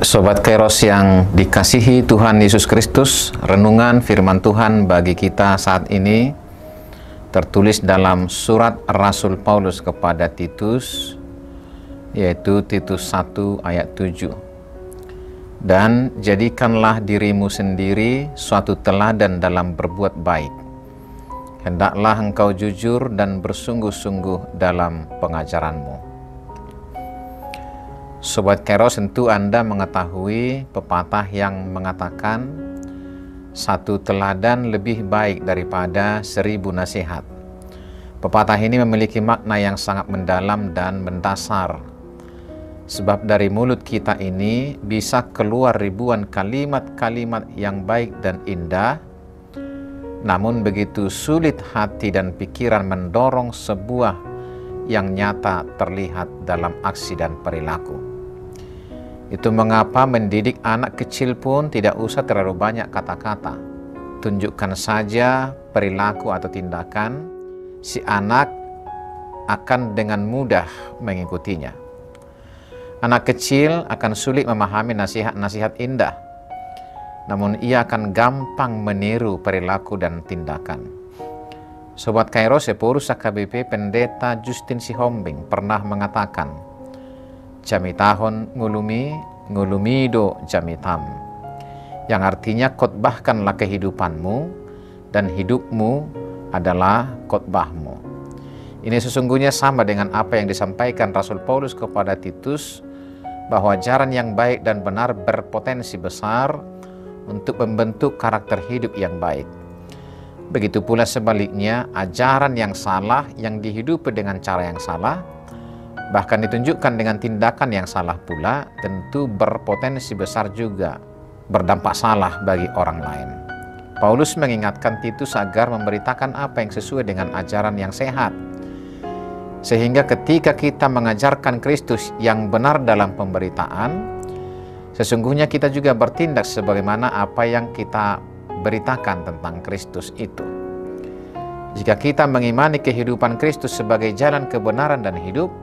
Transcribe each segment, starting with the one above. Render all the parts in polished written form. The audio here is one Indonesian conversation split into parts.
Sobat Kairos yang dikasihi Tuhan Yesus Kristus, renungan firman Tuhan bagi kita saat ini tertulis dalam surat Rasul Paulus kepada Titus, yaitu Titus 1 ayat 7. Dan jadikanlah dirimu sendiri suatu teladan dalam berbuat baik. Hendaklah engkau jujur dan bersungguh-sungguh dalam pengajaranmu. Sobat Kairos, tentu Anda mengetahui pepatah yang mengatakan satu teladan lebih baik daripada 1000 nasihat. Pepatah ini memiliki makna yang sangat mendalam dan mendasar. Sebab dari mulut kita ini bisa keluar ribuan kalimat-kalimat yang baik dan indah, namun begitu sulit hati dan pikiran mendorong sebuah yang nyata terlihat dalam aksi dan perilaku. Itu mengapa mendidik anak kecil pun tidak usah terlalu banyak kata-kata. Tunjukkan saja perilaku atau tindakan, si anak akan dengan mudah mengikutinya. Anak kecil akan sulit memahami nasihat-nasihat indah, namun ia akan gampang meniru perilaku dan tindakan. Sobat Kairos, Sepurus AKBP Pendeta Justin Sihombing pernah mengatakan, "Jamitahon ngulumido jamitam," yang artinya khotbahkanlah kehidupanmu dan hidupmu adalah khotbahmu. Ini sesungguhnya sama dengan apa yang disampaikan Rasul Paulus kepada Titus, bahwa ajaran yang baik dan benar berpotensi besar untuk membentuk karakter hidup yang baik. Begitu pula sebaliknya, ajaran yang salah yang dihidupi dengan cara yang salah, bahkan ditunjukkan dengan tindakan yang salah pula, tentu berpotensi besar juga berdampak salah bagi orang lain. Paulus mengingatkan Titus agar memberitakan apa yang sesuai dengan ajaran yang sehat, sehingga ketika kita mengajarkan Kristus yang benar dalam pemberitaan, sesungguhnya kita juga bertindak sebagaimana apa yang kita beritakan tentang Kristus itu. Jika kita mengimani kehidupan Kristus sebagai jalan kebenaran dan hidup,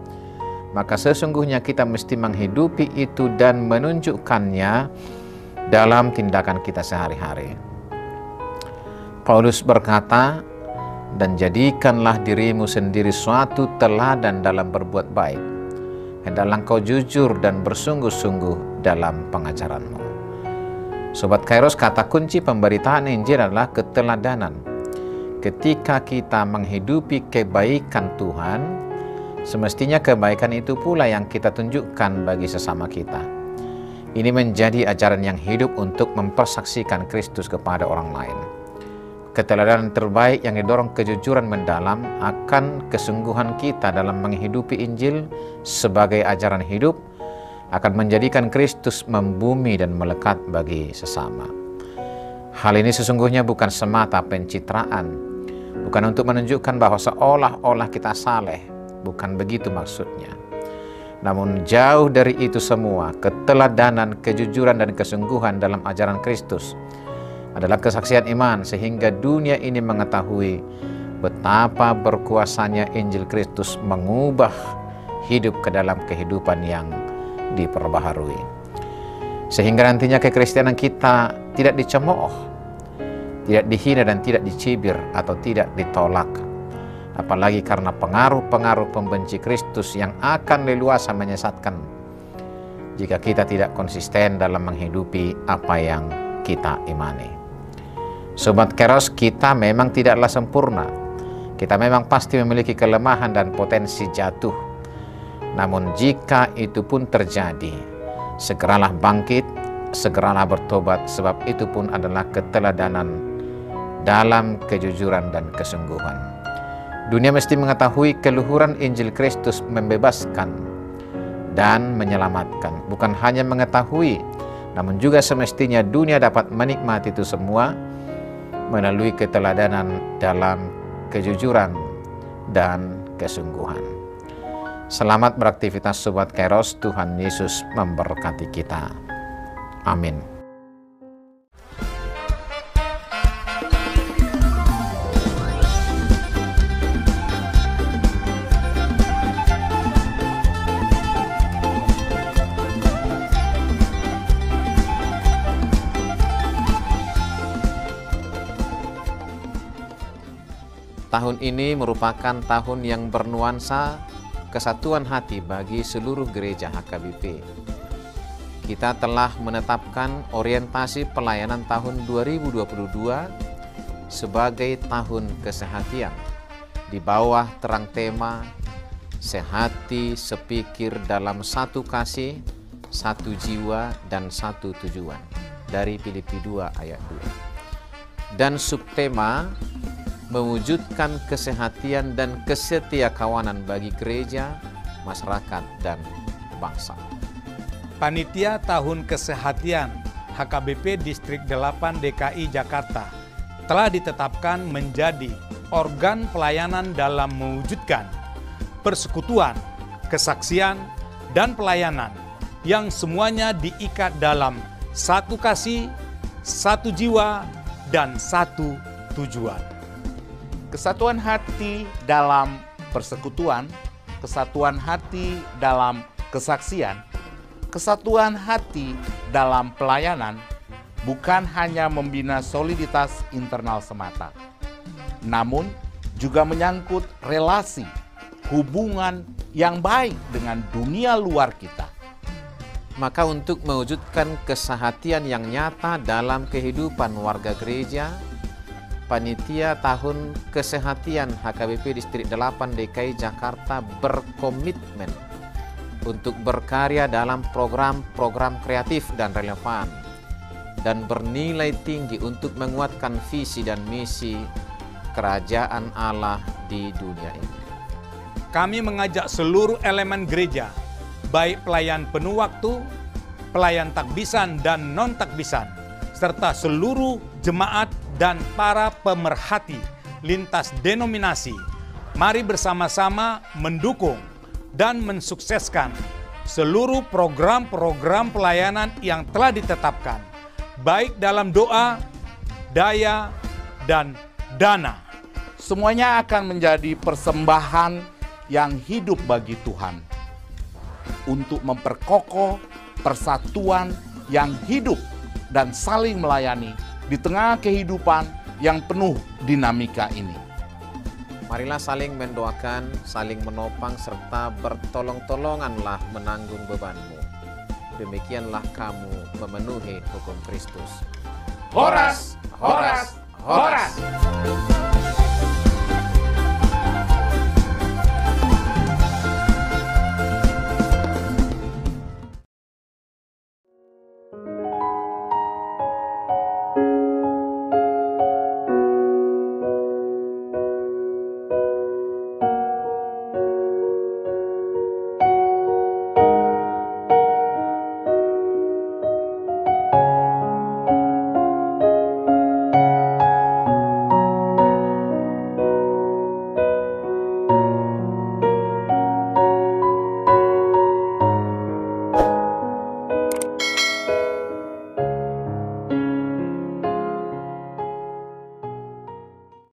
maka sesungguhnya kita mesti menghidupi itu dan menunjukkannya dalam tindakan kita sehari-hari. Paulus berkata, "Dan jadikanlah dirimu sendiri suatu teladan dalam berbuat baik. Hendaklah engkau jujur dan bersungguh-sungguh dalam pengajaranmu." Sobat Kairos, kata kunci pemberitaan Injil adalah keteladanan. Ketika kita menghidupi kebaikan Tuhan, semestinya kebaikan itu pula yang kita tunjukkan bagi sesama kita. Ini menjadi ajaran yang hidup untuk mempersaksikan Kristus kepada orang lain. Keteladanan terbaik yang didorong kejujuran mendalam akan kesungguhan kita dalam menghidupi Injil sebagai ajaran hidup akan menjadikan Kristus membumi dan melekat bagi sesama. Hal ini sesungguhnya bukan semata pencitraan, bukan untuk menunjukkan bahwa seolah-olah kita saleh, bukan begitu maksudnya. Namun jauh dari itu semua, keteladanan, kejujuran, dan kesungguhan dalam ajaran Kristus adalah kesaksian iman, sehingga dunia ini mengetahui betapa berkuasanya Injil Kristus mengubah hidup ke dalam kehidupan yang diperbaharui. Sehingga nantinya kekristenan kita tidak dicemooh, tidak dihina dan tidak dicibir atau tidak ditolak. Apalagi karena pengaruh-pengaruh pembenci Kristus yang akan leluasa menyesatkan jika kita tidak konsisten dalam menghidupi apa yang kita imani. Sobat Kairos, kita memang tidaklah sempurna. Kita memang pasti memiliki kelemahan dan potensi jatuh. Namun jika itu pun terjadi, segeralah bangkit, segeralah bertobat, sebab itu pun adalah keteladanan dalam kejujuran dan kesungguhan. Dunia mesti mengetahui keluhuran Injil Kristus membebaskan dan menyelamatkan. Bukan hanya mengetahui, namun juga semestinya dunia dapat menikmati itu semua melalui keteladanan dalam kejujuran dan kesungguhan. Selamat beraktivitas Sobat Kairos, Tuhan Yesus memberkati kita. Amin. Tahun ini merupakan tahun yang bernuansa kesatuan hati bagi seluruh gereja HKBP. Kita telah menetapkan orientasi pelayanan tahun 2022 sebagai tahun kesehatian di bawah terang tema sehati sepikir dalam satu kasih, satu jiwa, dan satu tujuan dari Filipi 2 ayat 2. Dan subtema mewujudkan kesehatian dan kesetiakawanan bagi gereja, masyarakat, dan bangsa. Panitia Tahun Kesehatian HKBP Distrik 8 DKI Jakarta telah ditetapkan menjadi organ pelayanan dalam mewujudkan persekutuan, kesaksian, dan pelayanan yang semuanya diikat dalam satu kasih, satu jiwa, dan satu tujuan. Kesatuan hati dalam persekutuan, kesatuan hati dalam kesaksian, kesatuan hati dalam pelayanan bukan hanya membina soliditas internal semata, namun juga menyangkut relasi, hubungan yang baik dengan dunia luar kita. Maka untuk mewujudkan kesehatian yang nyata dalam kehidupan warga gereja, Panitia Tahun Kesehatian HKBP Distrik 8 DKI Jakarta berkomitmen untuk berkarya dalam program-program kreatif dan relevan dan bernilai tinggi untuk menguatkan visi dan misi kerajaan Allah di dunia ini. Kami mengajak seluruh elemen gereja, baik pelayan penuh waktu, pelayan takbisan dan non-takbisan, serta seluruh jemaat dan para pemerhati lintas denominasi, mari bersama-sama mendukung dan mensukseskan seluruh program-program pelayanan yang telah ditetapkan, baik dalam doa, daya, dan dana. Semuanya akan menjadi persembahan yang hidup bagi Tuhan untuk memperkokoh persatuan yang hidup dan saling melayani di tengah kehidupan yang penuh dinamika ini. Marilah saling mendoakan, saling menopang, serta bertolong-tolonganlah menanggung bebanmu. Demikianlah kamu memenuhi hukum Kristus. Horas, horas, horas!